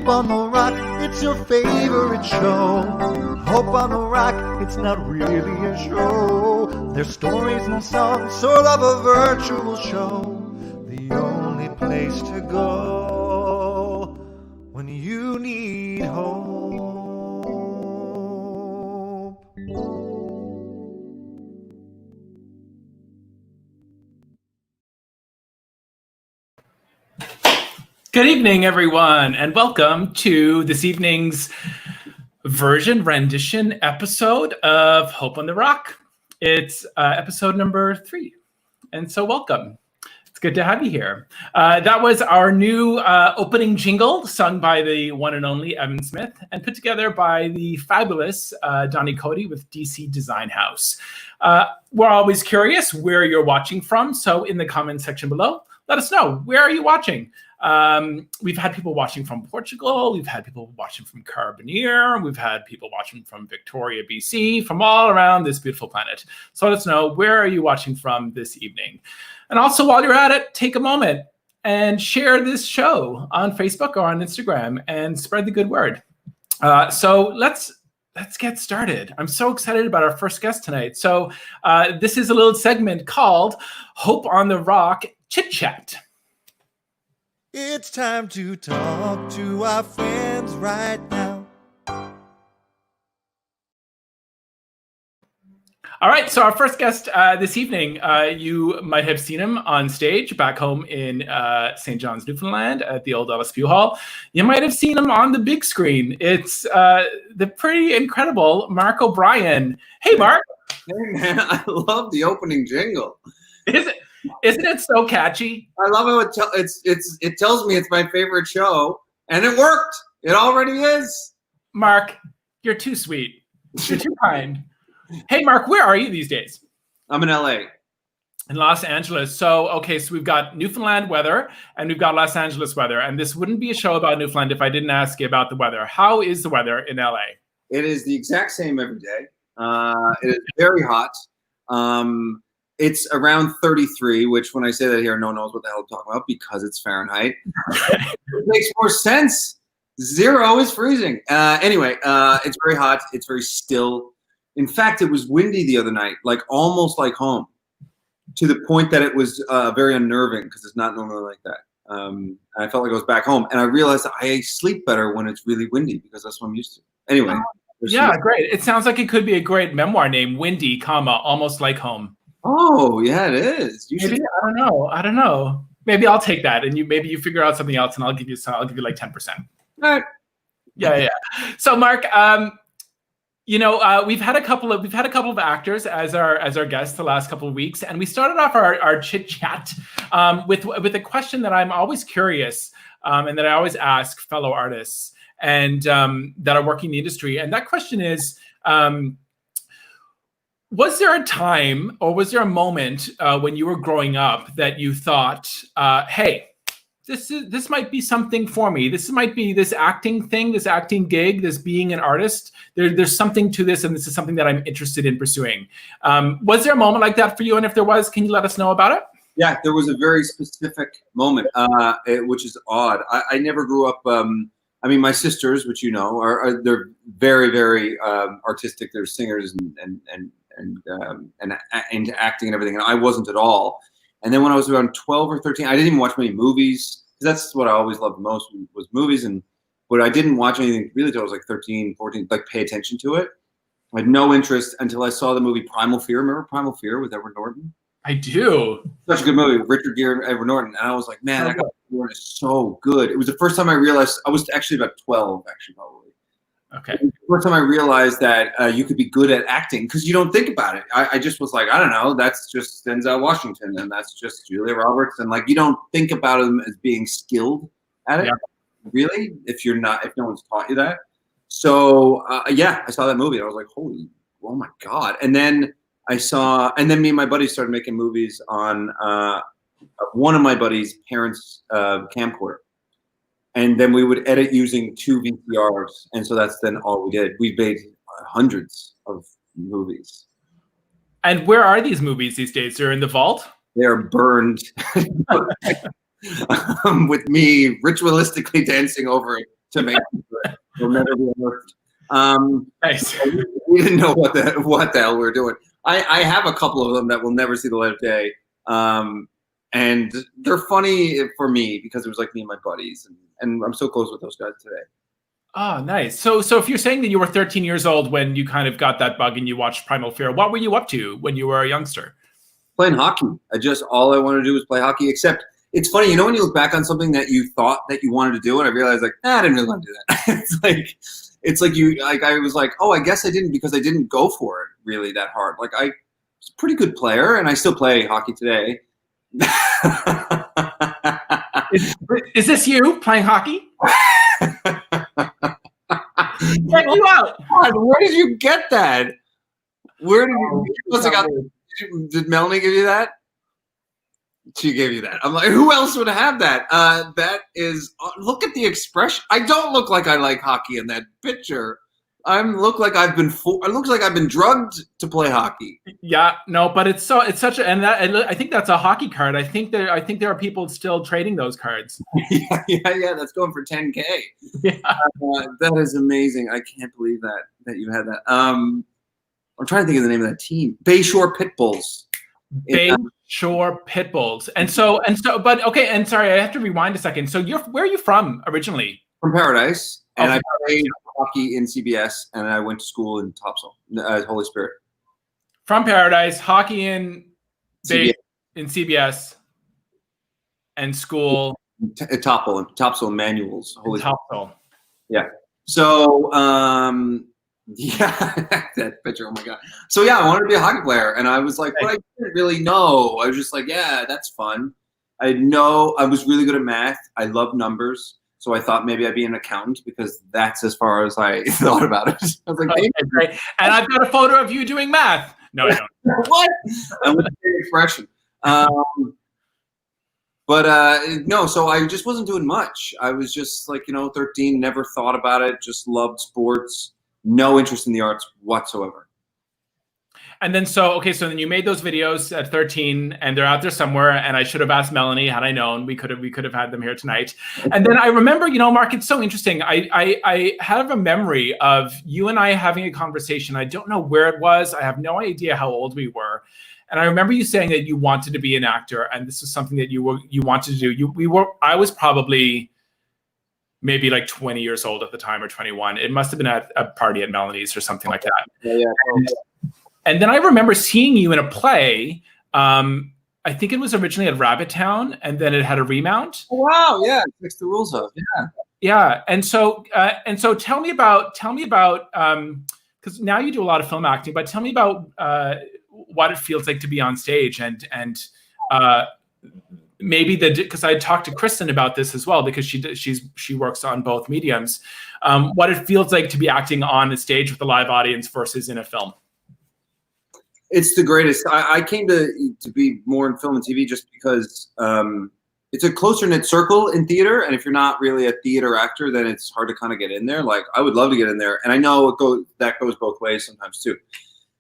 Hope on the Rock, it's your favorite show. Hope on the Rock, it's not really a show. There's stories and songs, sort of a virtual show. The only place to go when you need hope. Good evening, everyone, and welcome to this evening's rendition episode of Hope on the Rock. It's episode number 3, and so welcome. It's good to have you here. That was our new opening jingle, sung by the one and only Evan Smith, and put together by the fabulous Donnie Cody with DC Design House. We're always curious where you're watching from, so in the comment section below, let us know. Where are you watching? We've had people watching from Portugal. We've had people watching from Carbonear. We've had people watching from Victoria, BC, from all around this beautiful planet. So let us know, where are you watching from this evening? And also, while you're at it, take a moment and share this show on Facebook or on Instagram and spread the good word. So let's get started. I'm so excited about our first guest tonight. So this is a little segment called Hope on the Rock Chit Chat. It's time to talk to our friends right now. All right, so our first guest this evening, you might have seen him on stage back home in St. John's, Newfoundland at the old LSPU Hall. You might have seen him on the big screen. It's the pretty incredible Mark O'Brien. Hey, Mark. Hey, man, I love the opening jingle. Isn't it so catchy? I love it. It tells me it's my favorite show, and it worked. It already is. Mark, you're too sweet. You're too kind. Hey, Mark, where are you these days? I'm in LA. In Los Angeles. So we've got Newfoundland weather and we've got Los Angeles weather. And this wouldn't be a show about Newfoundland if I didn't ask you about the weather. How is the weather in LA? It is the exact same every day. It is very hot. It's around 33, which when I say that here, no one knows what the hell I'm talking about because it's Fahrenheit. It makes more sense. 0 is freezing. Anyway, it's very hot. It's very still. In fact, it was windy the other night, like almost like home, to the point that it was very unnerving because it's not normally like that. I felt like I was back home, and I realized that I sleep better when it's really windy because that's what I'm used to. Anyway. Yeah, great. It sounds like it could be a great memoir name, Windy, almost like home. Oh, yeah, it is. Maybe, I don't know. Maybe I'll take that, and maybe you figure out something else, and I'll give you like 10%. All right. Yeah. So, Mark, we've had a couple of actors as our guests the last couple of weeks, and we started off our chit chat with a question that I'm always curious and that I always ask fellow artists and that are working in the industry, and that question is. Was there a time or was there a moment when you were growing up that you thought, hey, this might be something for me. This might be this acting thing, this acting gig, this being an artist. There's something to this, and this is something that I'm interested in pursuing. Was there a moment like that for you? And if there was, can you let us know about it? Yeah, there was a very specific moment, which is odd. I never grew up. My sisters, which you know, they're very, very artistic. They're singers and into acting and everything, and I wasn't at all. And then when I was around 12 or 13, I didn't even watch many movies because that's what I always loved the most was movies. But I didn't watch anything really until I was like 13, 14, like pay attention to it. I had no interest until I saw the movie Primal Fear. Remember Primal Fear with Edward Norton? I do. Such a good movie, Richard Gere and Edward Norton. And I was like, man, that guy is so good. It was the first time I realized I was actually about 12, actually, probably. Okay. The first time I realized that you could be good at acting because you don't think about it. I just was like, I don't know, that's just Denzel Washington and that's just Julia Roberts, and like you don't think about them as being skilled at it, really, if no one's taught you that. So I saw that movie and I was like, oh my god! And then me and my buddies started making movies on one of my buddies' parents' camcorder. And then we would edit using 2 VCRs. And so that's then all we did. We made hundreds of movies. And where are these movies these days? They're in the vault? They're burned with me ritualistically dancing over it to make it. They'll never be unearthed. Nice. We didn't know what the hell we were doing. I have a couple of them that will never see the light of day. And they're funny for me because it was like me and my buddies, and I'm so close with those guys today. Oh, nice. So if you're saying that you were 13 years old when you kind of got that bug and you watched Primal Fear, what were you up to when you were a youngster? Playing hockey. All I wanted to do was play hockey, except it's funny, when you look back on something that you thought that you wanted to do, and I realized I didn't really want to do that. I was like, oh, I guess I didn't, because I didn't go for it really that hard. Like, I was a pretty good player, and I still play hockey today. Is this you playing hockey? Check you out. God, where did you get that? Where did Melanie give you that? She gave you that. I'm like, who else would have that? That is, look at the expression. I don't look like I like hockey in that picture. I look like I've been drugged to play hockey. Yeah, no, but it's such a, and I think that's a hockey card. I think there are people still trading those cards. yeah. That's going for $10K. Yeah, that is amazing. I can't believe that you had that. I'm trying to think of the name of that team. Bayshore Pitbulls. Bayshore Pitbulls. And so, but okay. And sorry, I have to rewind a second. So where are you from originally? From Paradise, and I played Paradise. hockey in CBS, and I went to school in Topsail, Holy Spirit. From Paradise, hockey in CBS. in CBS, and school Topsail Manuals. Holy Topsail. Yeah. So, yeah, that picture. Oh my God. So yeah, I wanted to be a hockey player, and I was like, but I didn't really know. I was just like, yeah, that's fun. I was really good at math. I love numbers. So I thought maybe I'd be an accountant, because that's as far as I thought about it. I was like, okay, great. And I've got a photo of you doing math. No, I don't. What? I was the expression. No, so I just wasn't doing much. I was just 13, never thought about it, just loved sports, no interest in the arts whatsoever. And then so then you made those videos at 13, and they're out there somewhere. And I should have asked Melanie, had I known. We could have had them here tonight. And then I remember, Mark, it's so interesting. I have a memory of you and I having a conversation. I don't know where it was. I have no idea how old we were. And I remember you saying that you wanted to be an actor, and this was something that you wanted to do. I was probably maybe like 20 years old at the time, or 21. It must have been at a party at Melanie's or something like that. Yeah. And then I remember seeing you in a play. I think it was originally at Rabbit Town, and then it had a remount. Oh, wow, yeah, it fixed the rules up. Yeah. And so tell me about because now you do a lot of film acting, but tell me about what it feels like to be on stage, and maybe because I talked to Kristen about this as well, because she works on both mediums. What it feels like to be acting on a stage with a live audience versus in a film. It's the greatest. I came to be more in film and TV just because it's a closer knit circle in theater, and if you're not really a theater actor, then it's hard to kind of get in there. Like, I would love to get in there, and I know that goes both ways sometimes too.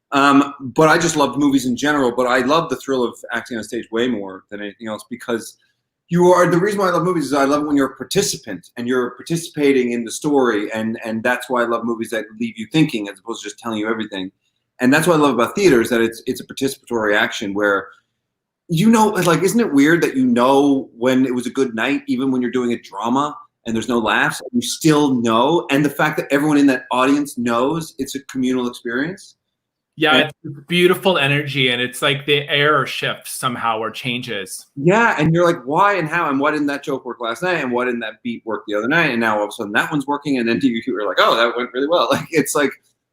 But I just loved movies in general. But I love the thrill of acting on stage way more than anything else, because the reason why I love movies is I love it when you're a participant and you're participating in the story, and that's why I love movies that leave you thinking as opposed to just telling you everything. And that's what I love about theater, is that it's a participatory action where, isn't it weird that when it was a good night, even when you're doing a drama and there's no laughs, you still know, and the fact that everyone in that audience knows it's a communal experience. Yeah, it's beautiful energy, and it's like the air shifts somehow or changes. Yeah, and you're like, why and how, and why didn't that joke work last night, and why didn't that beat work the other night, and now all of a sudden that one's working, and then you're like, oh, that went really well. Like, it's like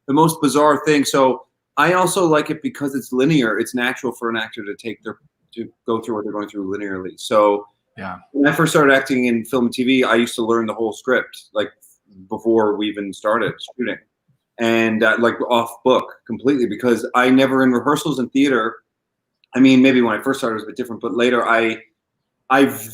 the most bizarre thing. So I also like it because it's linear. It's natural for an actor to go through what they're going through linearly. So yeah, when I first started acting in film and TV, I used to learn the whole script, like, before we even started shooting, and like off book completely, because I never, in rehearsals in theater, I mean, maybe when I first started it was a bit different, but later I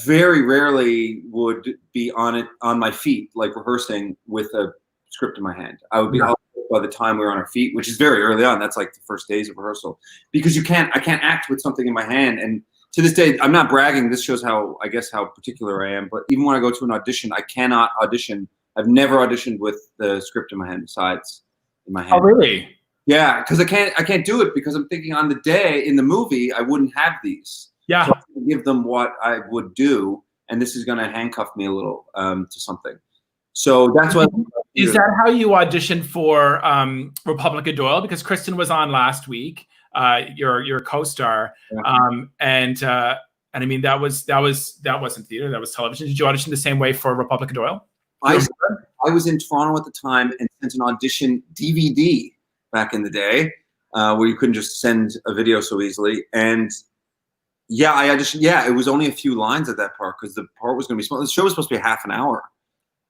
very rarely would be on my feet, like rehearsing with a script in my hand. I would be by the time we were on our feet, which is very early on. That's like the first days of rehearsal, because I can't act with something in my hand. And to this day, I'm not bragging. This shows how particular I am. But even when I go to an audition, I cannot audition I've never auditioned with the script in my hand, besides in my hand. Oh, really? Yeah, because I can't do it because I'm thinking on the day in the movie I wouldn't have these. Yeah. So I'm gonna give them what I would do, and this is going to handcuff me a little to something. So that's what. Is that how you auditioned for Republic of Doyle? Because Kristen was on last week, your co-star, Yeah. and I mean that wasn't theater, that was television. Did you audition the same way for Republic of Doyle? I was in Toronto at the time and sent an audition DVD back in the day, where you couldn't just send a video so easily. And yeah, I auditioned. Yeah, it was only a few lines at that part because the part was going to be small. The show was supposed to be half an hour.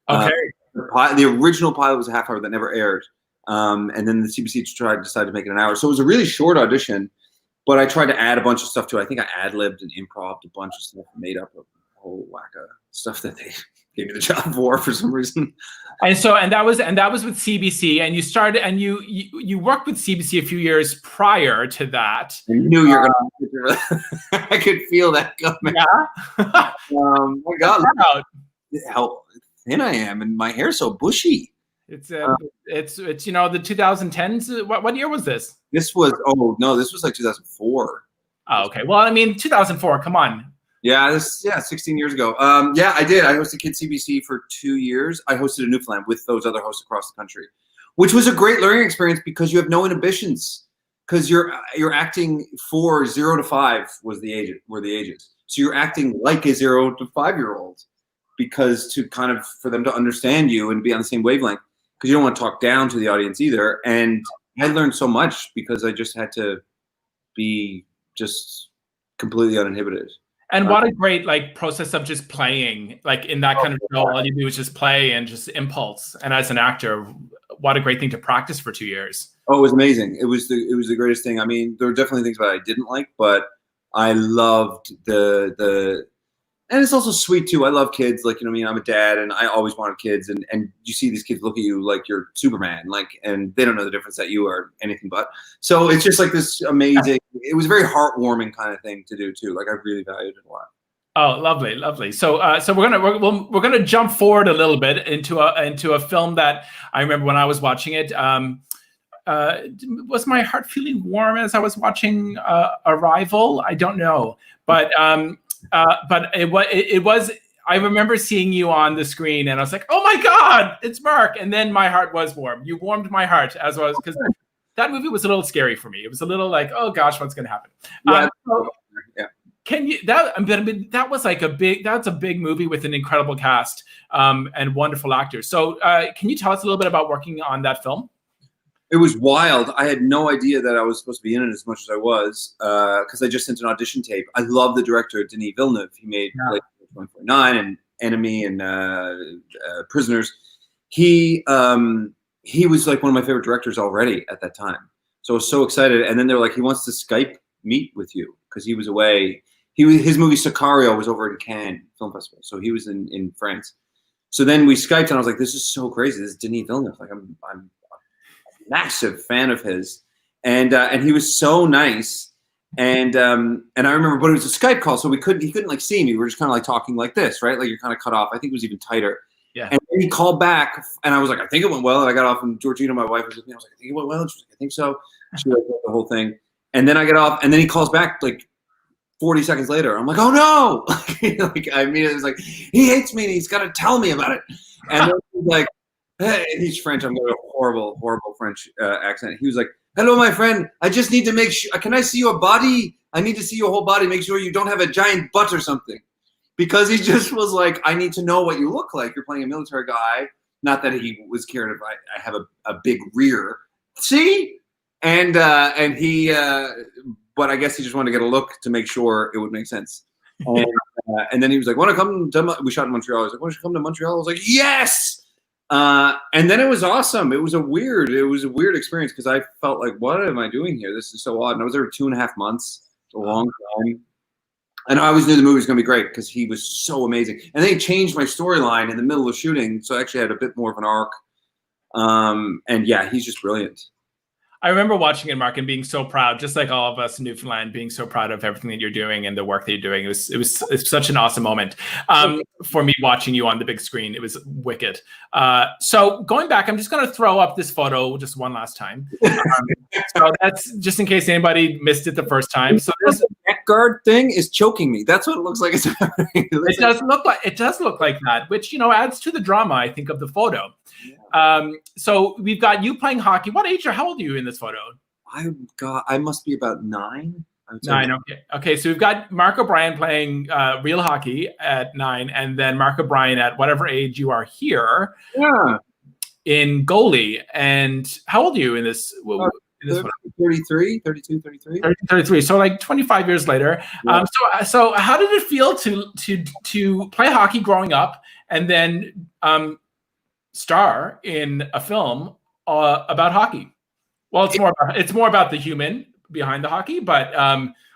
Okay. The original pilot was a half hour that never aired, and then the CBC decided to make it an hour. So it was a really short audition, but I tried to add a bunch of stuff to it. I think I ad-libbed and improv'd a bunch of stuff, made up a whole whack of stuff that they gave me the job for some reason. And that was with CBC, and you started and you worked with CBC a few years prior to that. I knew you were going to. I could feel that coming. Yeah. My God, how thin I am, and my hair's so bushy. It's the 2010s. What year was this? This was this was like 2004. Oh, okay. Well, I mean 2004. Come on. Yeah, 16 years ago. Yeah, I did. I hosted Kids CBC for 2 years. I hosted in Newfoundland with those other hosts across the country, which was a great learning experience because you have no inhibitions. Because you're acting for 0 to 5 were the ages. So you're acting like a 0 to 5-year-old because for them to understand you and be on the same wavelength. Because you don't want to talk down to the audience either. And I learned so much because I just had to be just completely uninhibited. And what a great process of just playing, in that kind of show. All you do is just play and just impulse. And as an actor, what a great thing to practice for 2 years. Oh, it was amazing. It was the greatest thing. I mean, there were definitely things that I didn't like, but I loved and it's also sweet too. I love kids. I'm a dad, and I always wanted kids. And you see these kids look at you like you're Superman, and they don't know the difference that you are anything but. So it's just like this amazing. It was a very heartwarming kind of thing to do too. I really valued it a lot. Oh, lovely, lovely. So we're gonna jump forward a little bit into a film that I remember when I was watching it. Was my heart feeling warm as I was watching Arrival? I don't know, but it was. I remember seeing you on the screen, and I was like, "Oh my God, it's Mark!" And then my heart was warm. You warmed my heart because that movie was a little scary for me. It was a little like, "Oh gosh, what's going to happen?" Yeah. Can you that was that's a big movie with an incredible cast and wonderful actors. So can you tell us a little bit about working on that film? It was wild. I had no idea that I was supposed to be in it as much as I was because I just sent an audition tape. I love the director, Denis Villeneuve. He made 149 and Enemy and Prisoners. He was one of my favorite directors already at that time. So I was so excited. And then they were like, he wants to Skype meet with you because he was away. His movie Sicario was over in Cannes Film Festival. So he was in France. So then we Skyped and I was like, this is so crazy. This is Denis Villeneuve. I'm a massive fan of his. And he was so nice. And I remember, but it was a Skype call. So he couldn't see me. We were just kind of talking like this, right? You're kind of cut off. I think it was even tighter. Yeah. And then he called back and I was like, I think it went well. And I got off and Georgina, my wife, was with me. I was like, I think it went well. And she was like, I think so. She the whole thing. And then I get off and then he calls back 40 seconds later. I'm like, oh no. I mean, it was like, he hates me and he's got to tell me about it. And then he's like, hey, he's French. I'm going to a horrible, horrible French accent. He was like, hello, my friend. I just need to make sure. Can I see your body? I need to see your whole body. Make sure you don't have a giant butt or something. Because he just was like, I need to know what you look like. You're playing a military guy. Not that he was caring if I have a big rear. See? And he, but I guess he just wanted to get a look to make sure it would make sense. And then he was like, want to come to, we shot in Montreal. I was like, want you to come to Montreal? I was like, yes! And then it was awesome. It was a weird experience because I felt like, what am I doing here? This is so odd. And I was there 2.5 months. It's a long time. And I always knew the movie was going to be great because he was so amazing. And they changed my storyline in the middle of shooting. So I actually had a bit more of an arc. And yeah, he's just brilliant. I remember watching it, Mark, and being so proud, just like all of us in Newfoundland, being so proud of everything that you're doing and the work that you're doing. It's such an awesome moment for me watching you on the big screen. It was wicked. So going back, I'm just going to throw up this photo just one last time. So that's just in case anybody missed it the first time. So this neck guard thing is choking me. That's what it looks like. It does look like that, which, you know, adds to the drama, I think, of the photo. So we've got you playing hockey. What age or how old are you in this photo? I must be about 9. 9. Okay. So we've got Mark O'Brien playing real hockey at 9, and then Mark O'Brien at whatever age you are here. Yeah. In goalie. And how old are you in this? In this 33. 33. So like 25 years later. Yeah. So how did it feel to play hockey growing up and then star in a film about hockey? Well, it's more about the human behind the hockey, but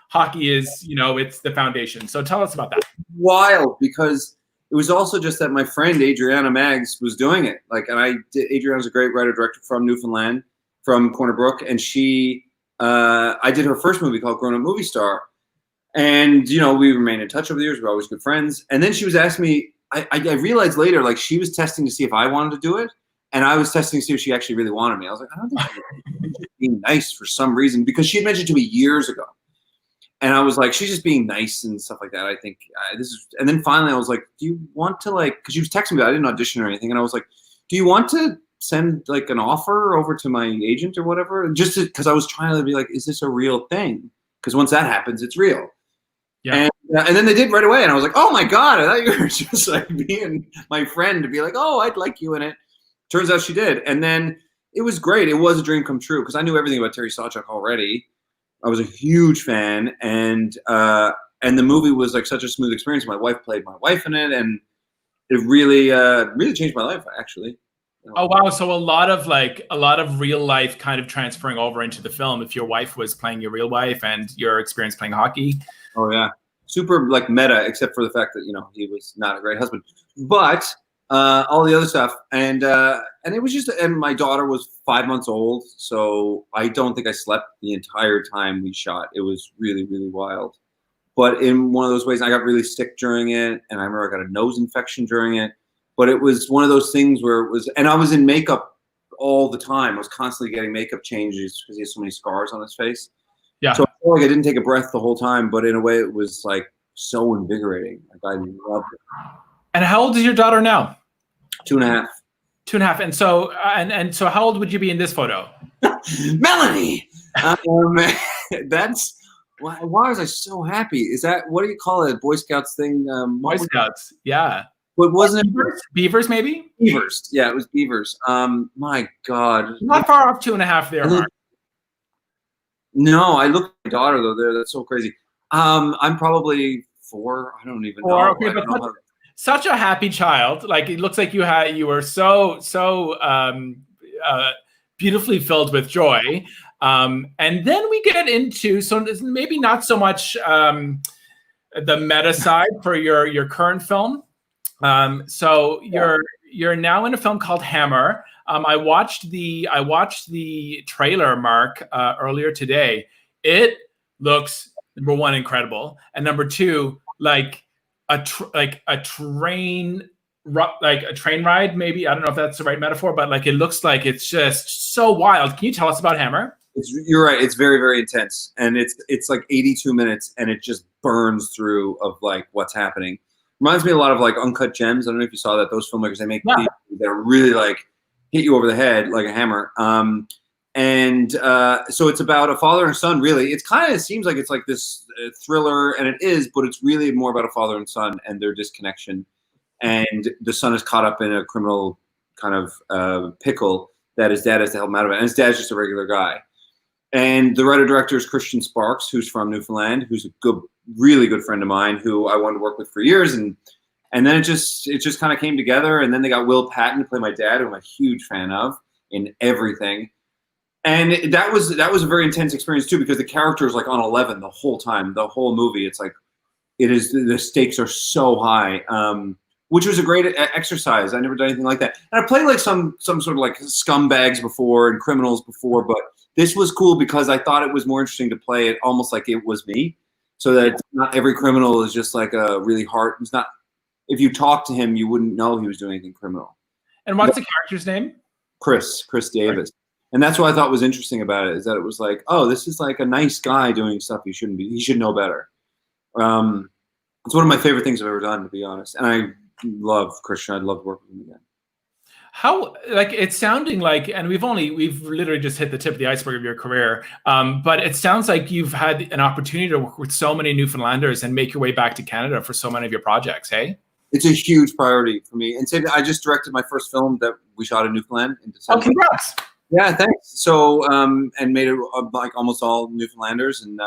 hockey is, you know, it's the foundation. So tell us about that. Wild, because it was also just that my friend Adriana Maggs was doing it. Like, and Adriana's a great writer director from Newfoundland, from Corner Brook, and I did her first movie called Grown Up Movie Star, and you know, we remained in touch over the years. We're always good friends. And then she was asking me. I realized later, like, she was testing to see if I wanted to do it, and I was testing to see if she actually really wanted me. I was like, I don't think she's just being nice for some reason, because she had mentioned to me years ago, and I was like, she's just being nice and stuff like that. I think this is. And then finally, I was like, do you want to, like, because she was texting me, I didn't audition or anything, and I was like, do you want to send like an offer over to my agent or whatever? Just because I was trying to be like, is this a real thing? Because once that happens, it's real. Yeah. And then they did right away, and I was like, oh my God, I thought you were just like being my friend to be like, oh, I'd like you in it. Turns out she did. And then it was great. It was a dream come true, because I knew everything about Terry Sawchuk already. I was a huge fan, and the movie was like such a smooth experience. My wife played my wife in it, and it really changed my life, actually. Oh wow! So a lot of real life kind of transferring over into the film. If your wife was playing your real wife and your experience playing hockey. Oh yeah, super like meta, except for the fact that, you know, he was not a great husband, but all the other stuff, and it was just, and my daughter was 5 months old, so I don't think I slept the entire time we shot. It was really, really wild. But in one of those ways, I got really sick during it, and I remember I got a nose infection during it. But it was one of those things where it was, and I was in makeup all the time. I was constantly getting makeup changes because he has so many scars on his face. Yeah. So I feel like I didn't take a breath the whole time, but in a way it was like so invigorating. Like, I loved it. And how old is your daughter now? 2.5. 2.5. And so, and so how old would you be in this photo? Melanie! That's, why was I so happy? Is that, what do you call it? Boy Scouts thing? Boy Scouts, yeah. But wasn't it Beavers, maybe? Beavers. Yeah, it was Beavers. My God. Not far off 2.5 there, Mark. No, I looked at my daughter though. There, that's so crazy. I'm probably 4. I don't even know. Okay, but such a happy child. Like, it looks like you were so beautifully filled with joy. And then we get into, so maybe not so much the meta side for your current film. So you're now in a film called Hammer. I watched the trailer, Mark, earlier today. It looks, number one, incredible, and number two, like a train ride. Maybe, I don't know if that's the right metaphor, but like, it looks like it's just so wild. Can you tell us about Hammer? You're right. It's very, very intense, and it's like 82 minutes, and it just burns through of like what's happening. Reminds me a lot of like Uncut Gems. I don't know if you saw that. Those filmmakers, they make movies that are really like hit you over the head like a hammer. So it's about a father and son. Really, it's kind of seems like it's like this thriller, and it is, but it's really more about a father and son and their disconnection. And the son is caught up in a criminal kind of pickle that his dad has to help him out of it. And his dad's just a regular guy. And the writer-director is Christian Sparks, who's from Newfoundland, who's a really good friend of mine, who I wanted to work with for years. And then it just kind of came together. And then they got Will Patton to play my dad, who I'm a huge fan of in everything. And that was a very intense experience too, because the character is like on 11 the whole time, the whole movie. It's like, the stakes are so high, which was a great exercise. I never done anything like that. And I played like some sort of like scumbags before and criminals before, but this was cool because I thought it was more interesting to play it almost like it was me, so that not every criminal is just like a really hard. It's not. If you talk to him, you wouldn't know he was doing anything criminal. And what's the character's name? Chris Davis. And that's what I thought was interesting about it, is that it was like, oh, this is like a nice guy doing stuff he shouldn't be. He should know better. It's one of my favorite things I've ever done, to be honest. And I love Christian. I'd love to work with him again. How, like, it's sounding like, and we've literally just hit the tip of the iceberg of your career, but it sounds like you've had an opportunity to work with so many Newfoundlanders and make your way back to Canada for so many of your projects, hey? It's a huge priority for me. And I just directed my first film that we shot in Newfoundland in December. Oh, congrats. Yeah, thanks. So, and made it like almost all Newfoundlanders, and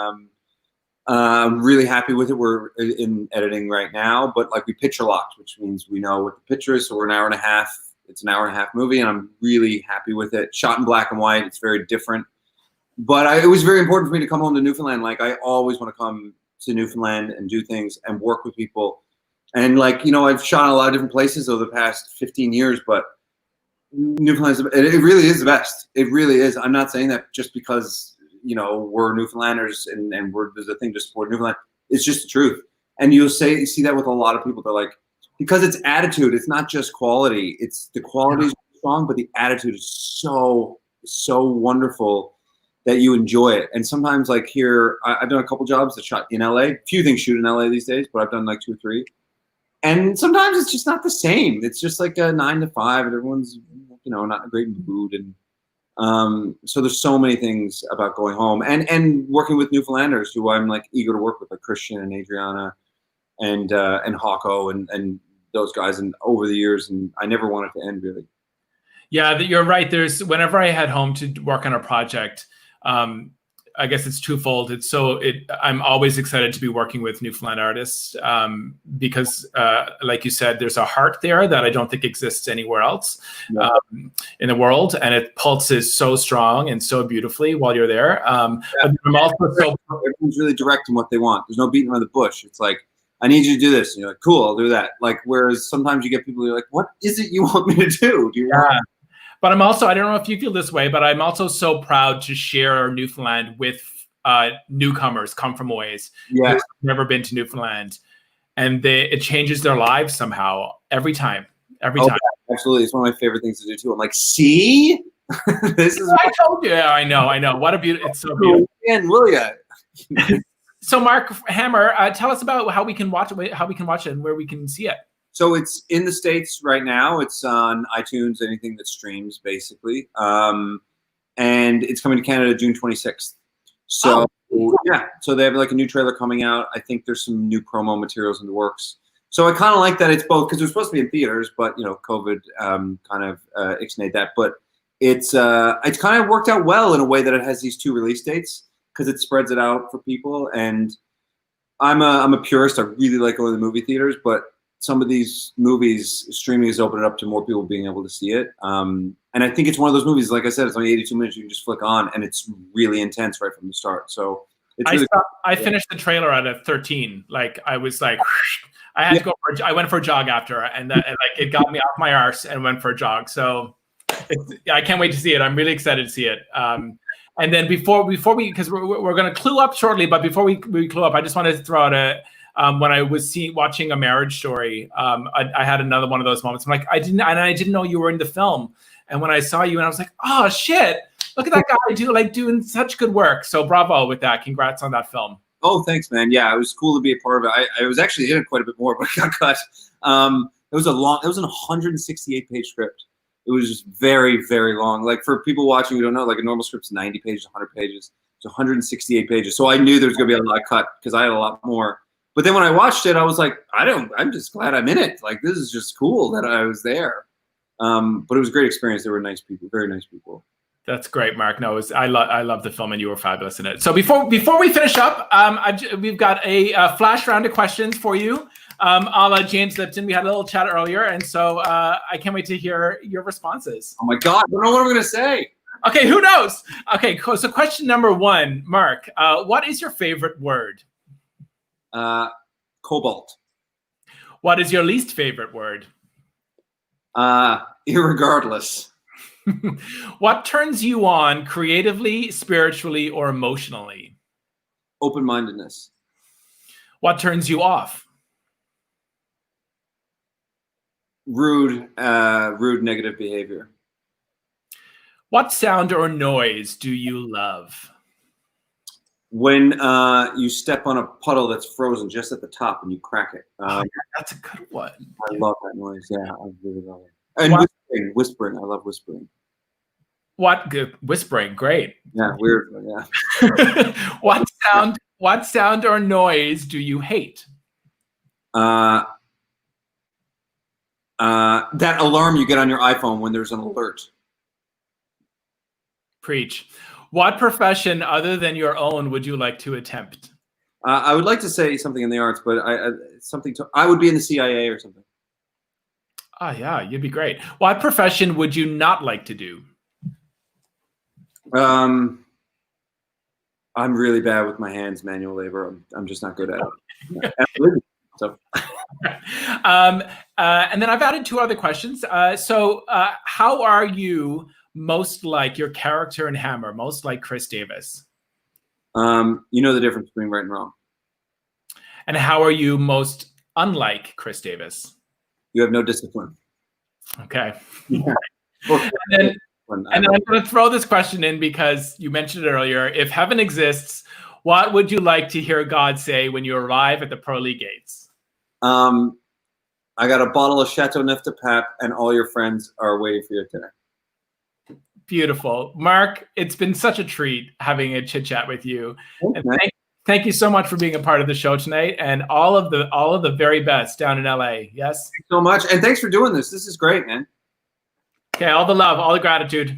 I'm really happy with it. We're in editing right now, but like we picture locked, which means we know what the picture is. So we're an hour and a half. It's an hour and a half movie, and I'm really happy with it. Shot in black and white. It's very different. But it was very important for me to come home to Newfoundland. Like I always want to come to Newfoundland and do things and work with people. And like, you know, I've shot in a lot of different places over the past 15 years, but Newfoundland, it really is the best. It really is. I'm not saying that just because, you know, we're Newfoundlanders and there's a thing to support Newfoundland. It's just the truth. And you see that with a lot of people. They're like, because it's attitude. It's not just quality. It's the quality is strong, but the attitude is so wonderful that you enjoy it. And sometimes, like here, I've done a couple jobs that shot in LA. Few things shoot in LA these days, but I've done like 2 or 3. And sometimes it's just not the same. It's just like a 9 to 5, and everyone's, you know, not in a great mood. And so there's so many things about going home and working with Newfoundlanders who I'm like eager to work with, like Christian and Adriana and Hawko and those guys, and over the years, and I never want it to end, really. Yeah, you're right. Whenever I head home to work on a project, I guess it's twofold. I'm always excited to be working with Newfoundland artists because, like you said, there's a heart there that I don't think exists anywhere else in the world, and it pulses so strong and so beautifully while you're there. But I'm also everyone's really direct in what they want. There's no beating around the bush. It's like, I need you to do this. And you're like, cool, I'll do that. Like, whereas sometimes you get people who are like, what is it you want me to do? Do you want? But I'm also, I don't know if you feel this way, but I'm also so proud to share Newfoundland with newcomers, come from ways who've never been to Newfoundland. And it changes their lives somehow every time. Every time. Absolutely. It's one of my favorite things to do too. I'm like, see? This is I told you. Yeah, I know. What a beautiful, it's so beautiful. And will ya? So Mark Hammer, tell us about how we can watch it and where we can see it. So it's in the States right now. It's on iTunes, anything that streams, basically. And it's coming to Canada June 26th. So so they have like a new trailer coming out. I think there's some new promo materials in the works. So I kind of like that it's both, because it was supposed to be in theaters, but you know, COVID kind of ixnayed that. But it's kind of worked out well in a way that it has these 2 release dates, because it spreads it out for people. And I'm a purist. I really like going to the movie theaters, but some of these movies, streaming has opened it up to more people being able to see it. And I think it's one of those movies, like I said, it's only 82 minutes. You can just flick on, and it's really intense right from the start. So it's really I finished the trailer at a 13. Like I was like, I had to go I went for a jog after, and like it got me off my arse and went for a jog. So I can't wait to see it. I'm really excited to see it. And then before we, because we're going to clue up shortly, but before we clue up, I just wanted to throw out when I was watching A Marriage Story, I had another one of those moments. I'm like, I didn't know you were in the film. And when I saw you, and I was like, oh shit, look at that guy doing such good work. So bravo with that. Congrats on that film. Oh, thanks, man. Yeah, it was cool to be a part of it. I was actually in it quite a bit more, but I got cut. It was an 168-page script. It was just very, very long. Like for people watching who don't know, like a normal script's 90 pages, 100 pages. It's 168 pages. So I knew there was going to be a lot cut because I had a lot more. But then when I watched it, I was like, I'm just glad I'm in it. Like, this is just cool that I was there. But it was a great experience. They were nice people, very nice people. That's great, Mark. No, I love the film, and you were fabulous in it. So before we finish up, we've got a flash round of questions for you, a la James Lipton. We had a little chat earlier, and so I can't wait to hear your responses. Oh my God, I don't know what I'm going to say. Okay, who knows? Okay, cool. So question number 1, Mark, what is your favorite word? Cobalt. What is your least favorite word? Irregardless. What turns you on creatively, spiritually, or emotionally? Open-mindedness. What turns you off? Rude, negative behavior. What sound or noise do you love? When you step on a puddle that's frozen just at the top and you crack it. That's a good one. I love that noise. Yeah, I really love it. And whispering. I love whispering. What good whispering? Great. Yeah, weird. Yeah. What sound or noise do you hate? That alarm you get on your iPhone when there's an alert. Preach. What profession other than your own would you like to attempt? I would like to say something in the arts, but I would be in the CIA or something. Oh yeah, you'd be great. What profession would you not like to do? I'm really bad with my hands, manual labor. I'm just not good at it. So. And then I've added 2 other questions. So how are you most like your character in Hammer, most like Chris Davis? You know the difference between right and wrong. And how are you most unlike Chris Davis? You have no discipline. Okay. Yeah. And then I'm going to throw this question in because you mentioned it earlier. If heaven exists, what would you like to hear God say when you arrive at the pearly gates? I got a bottle of Chateau Neuf de Pape, and all your friends are waiting for you at dinner. Beautiful. Mark, it's been such a treat having a chit chat with you. Okay. And thank you so much for being a part of the show tonight, and all of the very best down in LA. Yes. Thanks so much, and thanks for doing this. This is great, man. Okay, all the love, all the gratitude.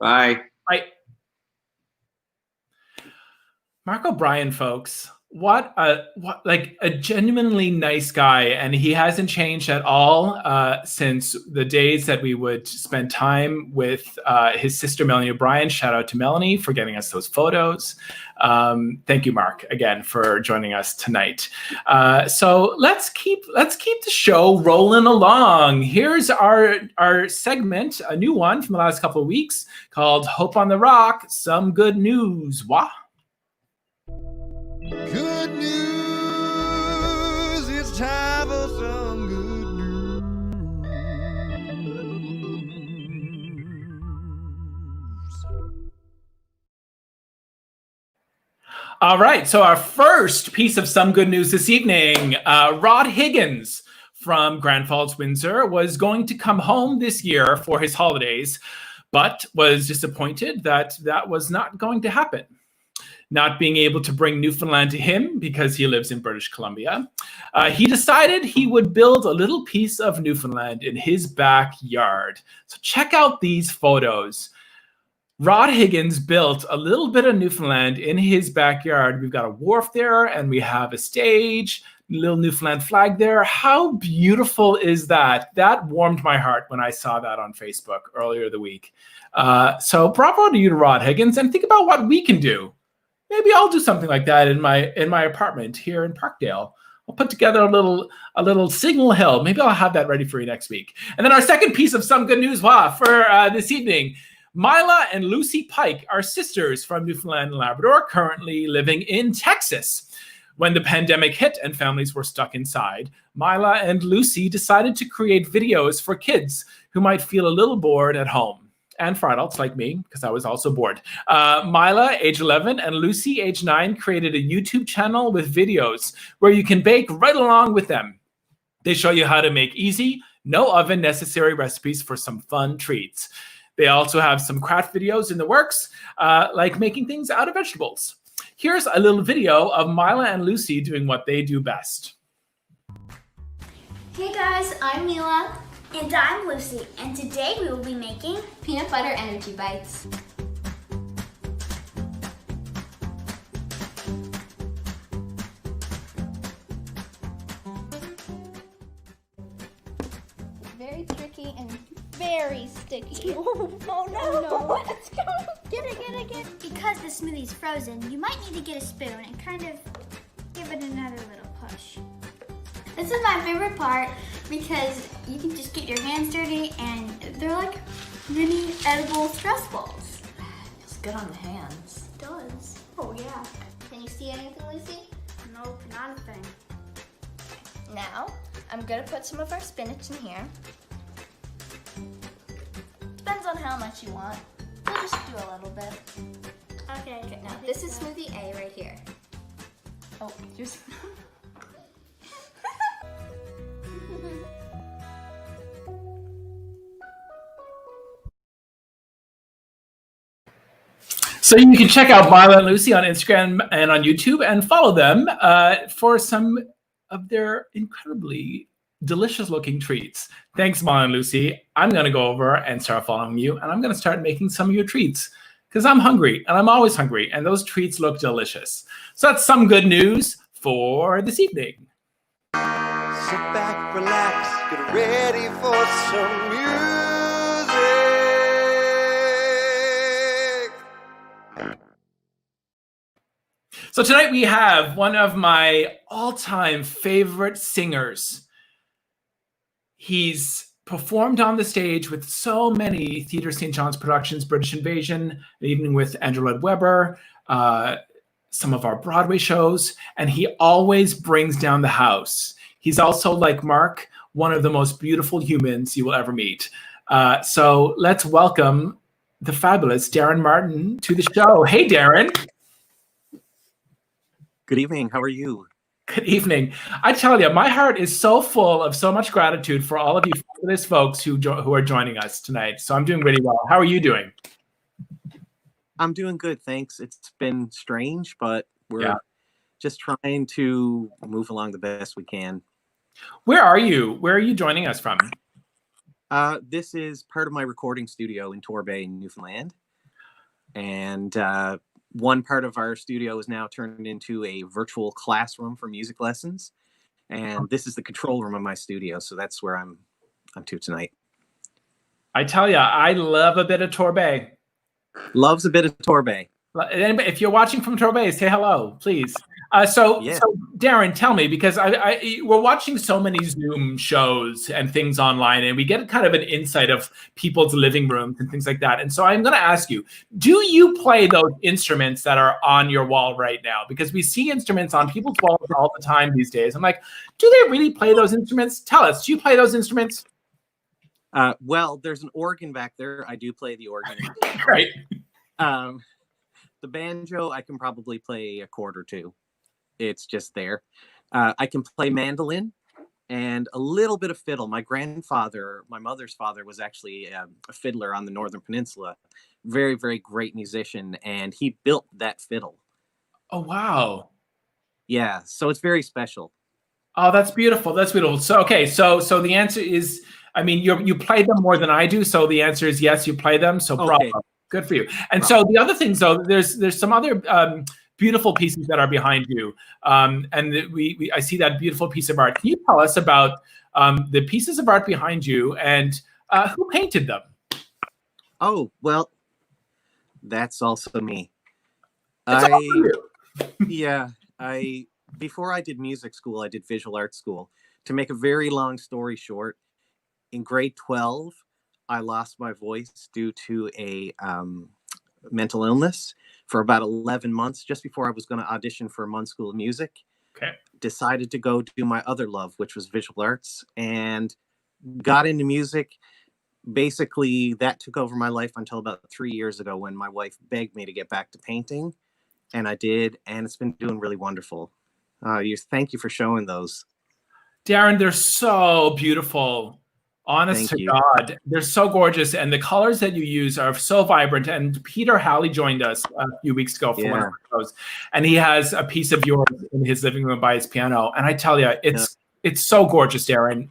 Bye. Bye. Mark O'Brien, folks. What a genuinely nice guy, and he hasn't changed at all since the days that we would spend time with his sister Melanie O'Brien. Shout out to Melanie for getting us those photos. Thank you, Mark, again for joining us tonight. So let's keep the show rolling along. Here's our segment, a new one from the last couple of weeks called "Hope on the Rock." Some good news. Wah. Good news, it's time for some good news. All right, so our first piece of some good news this evening, Rod Higgins from Grand Falls, Windsor, was going to come home this year for his holidays, but was disappointed that was not going to happen. Not being able to bring Newfoundland to him because he lives in British Columbia, he decided he would build a little piece of Newfoundland in his backyard. So check out these photos. Rod Higgins built a little bit of Newfoundland in his backyard. We've got a wharf there, and we have a stage, little Newfoundland flag there. How beautiful is that? That warmed my heart when I saw that on Facebook earlier the week. So bravo to you, Rod Higgins, and think about what we can do. Maybe I'll do something like that in my apartment here in Parkdale. I'll put together a little Signal Hill. Maybe I'll have that ready for you next week. And then our second piece of some good news for this evening. Mila and Lucy Pike are sisters from Newfoundland and Labrador, currently living in Texas. When the pandemic hit and families were stuck inside, Mila and Lucy decided to create videos for kids who might feel a little bored at home. And for adults like me, because I was also bored. Mila, age 11, and Lucy, age 9, created a YouTube channel with videos where you can bake right along with them. They show you how to make easy, no oven necessary recipes for some fun treats. They also have some craft videos in the works, like making things out of vegetables. Here's a little video of Mila and Lucy doing what they do best. Hey guys, I'm Mila. And I'm Lucy, and today we will be making peanut butter energy bites. Very tricky and very sticky. Oh no! Let's go. Get it. Because the smoothie's frozen, you might need to get a spoon and kind of give it another little push. This is my favorite part because you can just get your hands dirty and they're like mini edible stress balls. Feels good on the hands. It does. Oh yeah. Can you see anything, Lucy? Nope, not a thing. Now, I'm gonna put some of our spinach in here. Depends on how much you want. We'll just do a little bit. Okay. Okay, now this is smoothie A right here. Oh, just. So you can check out Violet and Lucy on Instagram and on YouTube and follow them for some of their incredibly delicious looking treats. Thanks, Violet and Lucy. I'm going to go over and start following you, and I'm going to start making some of your treats because I'm hungry, and I'm always hungry, and those treats look delicious. So that's some good news for this evening. Sit back, relax, get ready for some music. So tonight we have one of my all-time favorite singers. He's performed on the stage with so many Theatre St. John's productions, British Invasion, An Evening with Andrew Lloyd Webber, some of our Broadway shows, and he always brings down the house. He's also, like Mark, one of the most beautiful humans you will ever meet. So let's welcome the fabulous Darrin Martin to the show. Hey, Darrin. Good evening. How are you? Good evening. I tell you, my heart is so full of so much gratitude for all of you fabulous folks who are joining us tonight. So I'm doing really well. How are you doing? I'm doing good, thanks. It's been strange, but we're just trying to move along the best we can. Where are you? Where are you joining us from? This is part of my recording studio in Torbay, Newfoundland. And one part of our studio is now turned into a virtual classroom for music lessons. And this is the control room of my studio. So that's where I'm to tonight. I tell you, I love a bit of Torbay. Loves a bit of Torbay. If you're watching from Torbay, say hello, please. So Darrin, tell me, because we're watching so many Zoom shows and things online, and we get kind of an insight of people's living rooms and things like that. And so I'm going to ask you, do you play those instruments that are on your wall right now? Because we see instruments on people's walls all the time these days. I'm like, do they really play those instruments? Tell us, do you play those instruments? Well, there's an organ back there. I do play the organ. Right. The banjo, I can probably play a chord or two. It's just there. I can play mandolin and a little bit of fiddle. My grandfather, my mother's father, was actually a fiddler on the Northern Peninsula. Very, very great musician, and he built that fiddle. Oh, wow. Yeah, so it's very special. Oh, that's beautiful. That's beautiful. So, okay, so the answer is, I mean, you play them more than I do, so the answer is yes, you play them. So, okay. Bravo. Good for you. And so the other things, though, there's some other beautiful pieces that are behind you, and I see that beautiful piece of art. Can you tell us about the pieces of art behind you and who painted them? Oh, well, that's also me. It's all for you. Yeah, before I did music school, I did visual arts school. To make a very long story short, in grade 12, I lost my voice due to a mental illness for about 11 months, just before I was going to audition for Munn School of Music. Okay. Decided to go do my other love, which was visual arts, and got into music. Basically, that took over my life until about 3 years ago when my wife begged me to get back to painting, and I did, and it's been doing really wonderful. Thank you for showing those. Darrin, they're so beautiful. Honest to God, they're so gorgeous, and the colors that you use are so vibrant. And Peter Halley joined us a few weeks ago for one of our shows, and he has a piece of yours in his living room by his piano. And I tell you, it's so gorgeous, Darrin.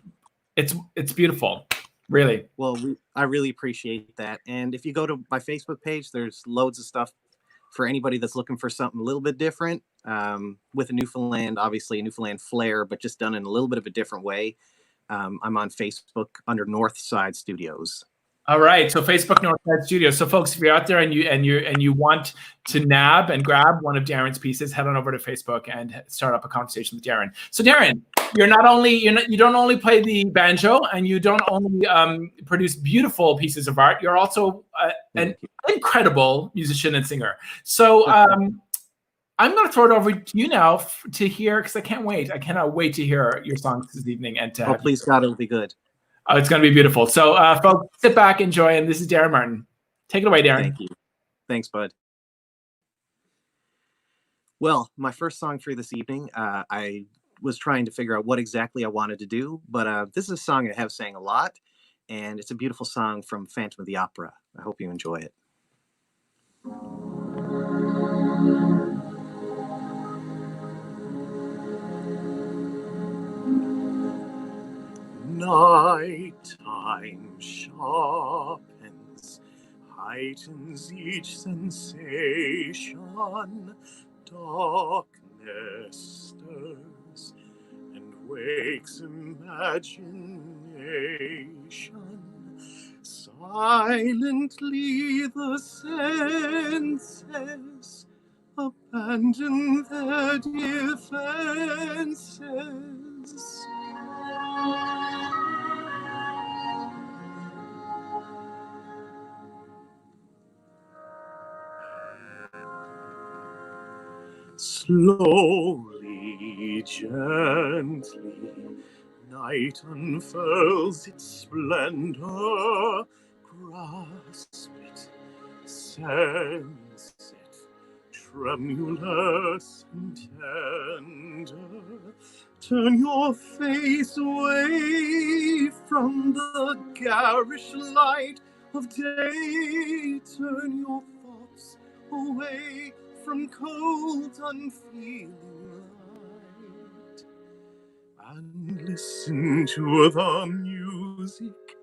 It's beautiful, really. Well, I really appreciate that. And if you go to my Facebook page, there's loads of stuff for anybody that's looking for something a little bit different, with a Newfoundland flair, but just done in a little bit of a different way. I'm on Facebook under Northside Studios. All right, so Facebook Northside Studios. So, folks, if you're out there and you want to nab and grab one of Darrin's pieces, head on over to Facebook and start up a conversation with Darrin. So, Darrin, you don't only play the banjo, and you don't only produce beautiful pieces of art. You're also an incredible musician and singer. So I'm going to throw it over to you now to hear, because I can't wait. I cannot wait to hear your songs this evening and to. Oh, please God, it'll be good. Oh, it's going to be beautiful. So, folks, sit back, enjoy, and this is Darrin Martin. Take it away, Darrin. Thank you. Thanks, bud. Well, my first song for this evening, I was trying to figure out what exactly I wanted to do, but this is a song I have sang a lot, and it's a beautiful song from Phantom of the Opera. I hope you enjoy it. Nighttime sharpens, heightens each sensation. Darkness stirs and wakes imagination. Silently the senses abandon their defenses. Slowly, gently, night unfurls its splendor. Grasp it, sense it, tremulous and tender. Turn your face away from the garish light of day. Turn your thoughts away from cold, unfeeling light, and listen to the music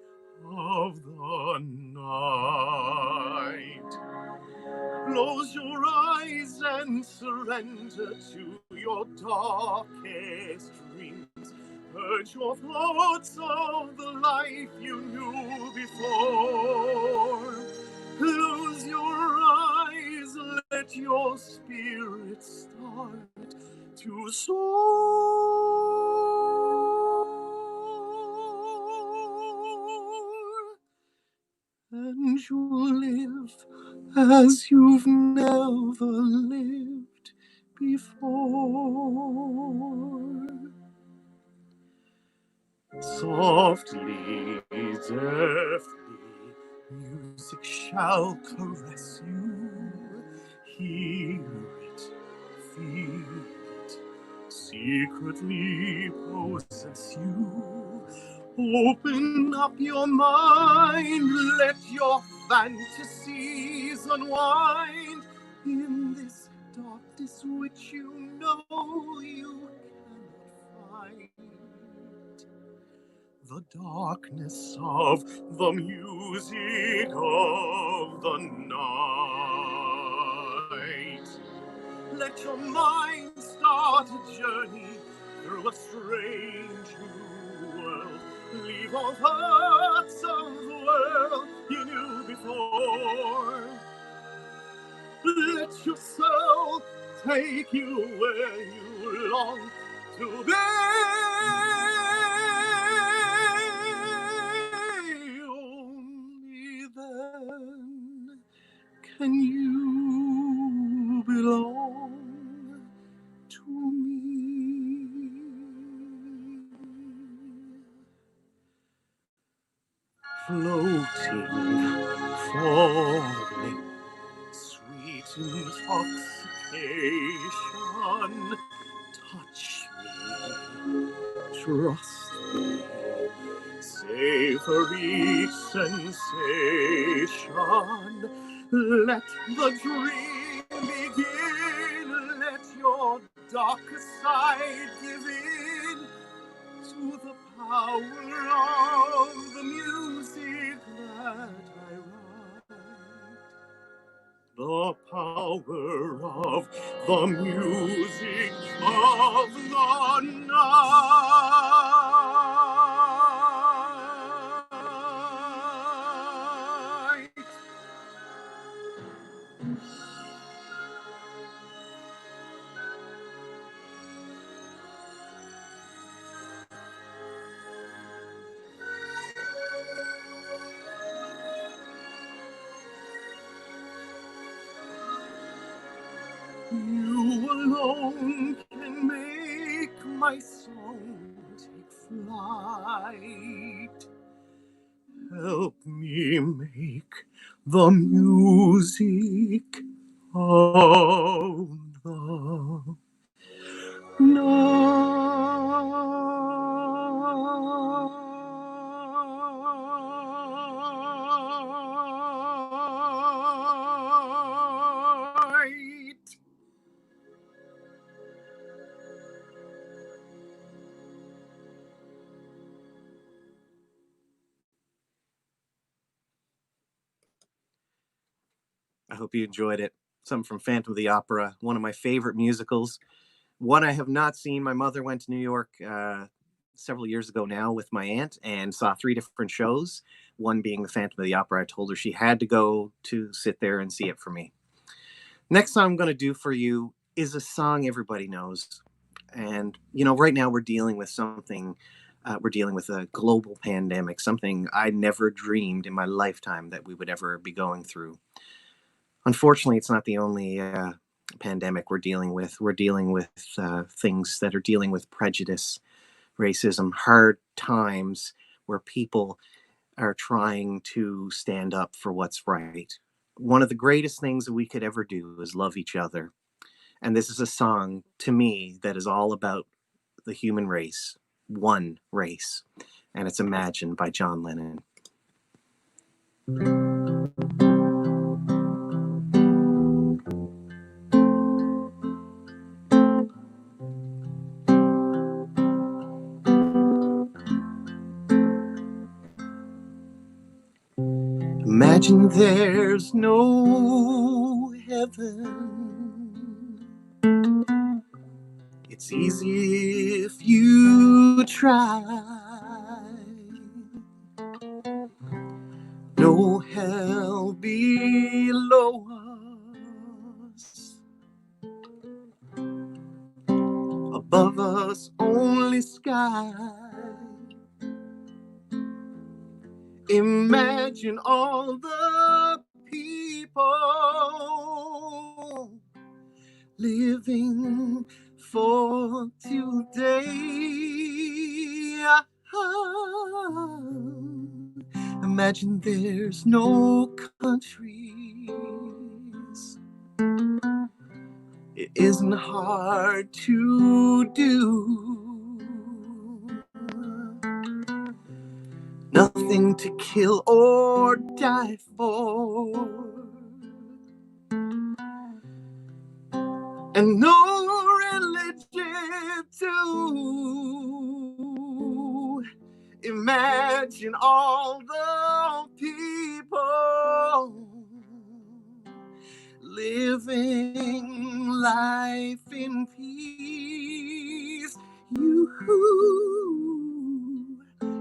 of the night. Close your eyes and surrender to your darkest dreams. Purge your thoughts of the life you knew before. Close your eyes, let your spirit start to soar. And you'll live as you've never lived before. Softly, deftly, music shall caress you. Hear it, feel it, secretly possess you. Open up your mind, let your fantasies unwind in this darkness which you know you cannot find. The darkness of the music of the night. Let your mind start a journey through a strange new world. Leave all thoughts of the world you knew before. Let your soul take you where you long to be. Only then can you belong to me. Floating, falling, sweet intoxication. Touch me, trust me, savor each sensation. Let the dream begin. Let your darker side give in to the power of the music that I write. The power of the music of the night. You alone can make my song take flight. Help me make the music of the night. I hope you enjoyed it. Something from Phantom of the Opera, one of my favorite musicals. One I have not seen. My mother went to New York several years ago now with my aunt and saw 3 different shows, one being the Phantom of the Opera. I told her she had to go to sit there and see it for me. Next song I'm going to do for you is a song everybody knows. And, you know, right now we're dealing with something, we're dealing with a global pandemic, something I never dreamed in my lifetime that we would ever be going through. Unfortunately, it's not the only pandemic we're dealing with. We're dealing with things that are dealing with prejudice, racism, hard times where people are trying to stand up for what's right. One of the greatest things that we could ever do is love each other. And this is a song, to me, that is all about the human race, one race. And it's Imagine by John Lennon. Imagine there's no heaven. It's easy if you try. No hell below us. Above us, only sky. Imagine all the people living for today. Imagine there's no countries. It isn't hard to do. Nothing to kill or die for. And no religion too. Imagine all the people living life in peace.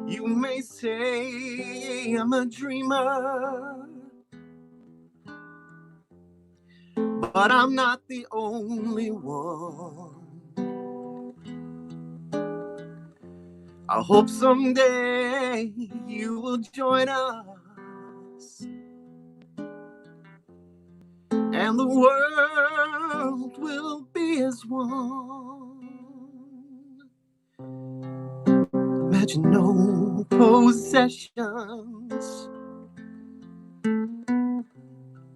You may say I'm a dreamer, but I'm not the only one. I hope someday you will join us, and the world will be as one. Imagine no possessions.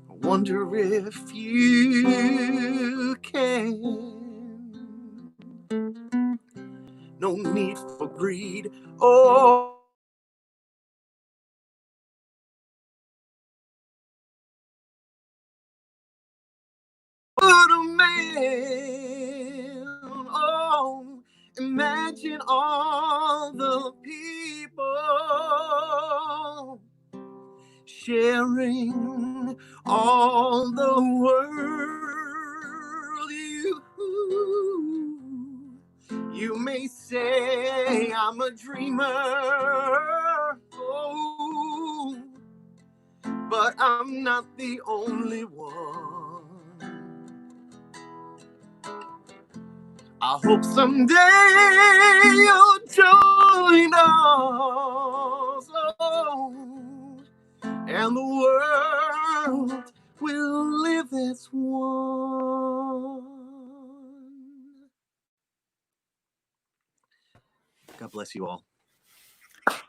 I wonder if you can. No need for greed or a man. Oh, imagine all the people sharing all the world. You may say I'm a dreamer, oh, but I'm not the only one. I hope someday you'll join us, oh, and the world will live as one. bless you all.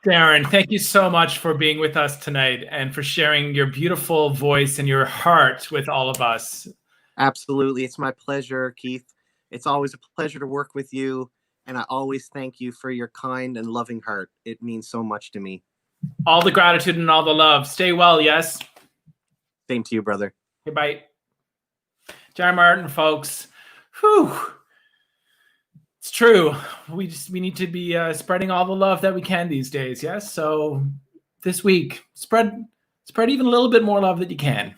Darrin, thank you so much for being with us tonight and for sharing your beautiful voice and your heart with all of us. Absolutely. It's my pleasure, Keith. It's always a pleasure to work with you. And I always thank you for your kind and loving heart. It means so much to me. All the gratitude and all the love. Stay well, yes? Same to you, brother. Okay, bye. Darrin Martin, folks. Whew. It's true. We need to be spreading all the love that we can these days, yes? So this week, spread even a little bit more love that you can.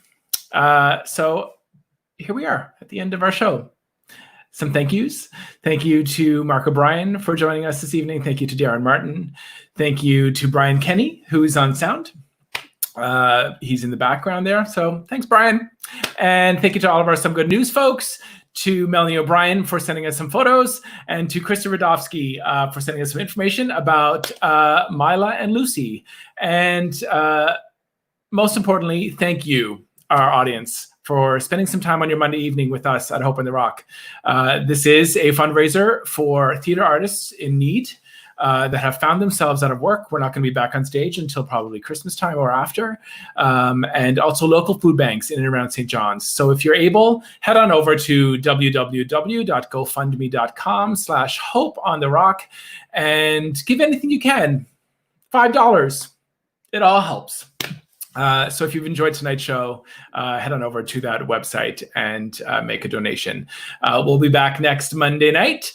So here we are at the end of our show. Some thank yous. Thank you to Mark O'Brien for joining us this evening. Thank you to Darrin Martin. Thank you to Brian Kenny, who's on sound. He's in the background there. So thanks, Brian. And thank you to all of our Some Good News folks, to Melanie O'Brien for sending us some photos, and to Krista Radofsky for sending us some information about Mila and Lucy. And most importantly, thank you, our audience, for spending some time on your Monday evening with us at Hope on the Rock. This is a fundraiser for theater artists in need that have found themselves out of work. We're not going to be back on stage until probably Christmas time or after. And also local food banks in and around St. John's. So if you're able, head on over to www.gofundme.com/Hope on the Rock and give anything you can. $5. It all helps. So if you've enjoyed tonight's show, head on over to that website and make a donation. We'll be back next Monday night.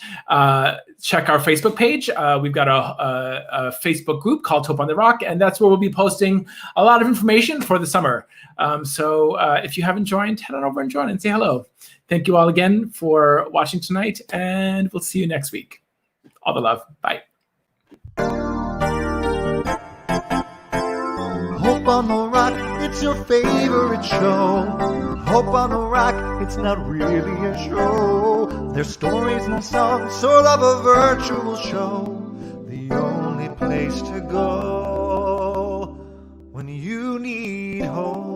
Check our Facebook page. We've got a Facebook group called Hope on the Rock, and that's where we'll be posting a lot of information for the summer. So if you haven't joined, head on over and join and say hello. Thank you all again for watching tonight, and we'll see you next week. All the love. Bye. Hope on the Rock, it's your favorite show. Hope on the Rock, it's not really a show. There's stories and songs, sort of a virtual show. The only place to go when you need hope.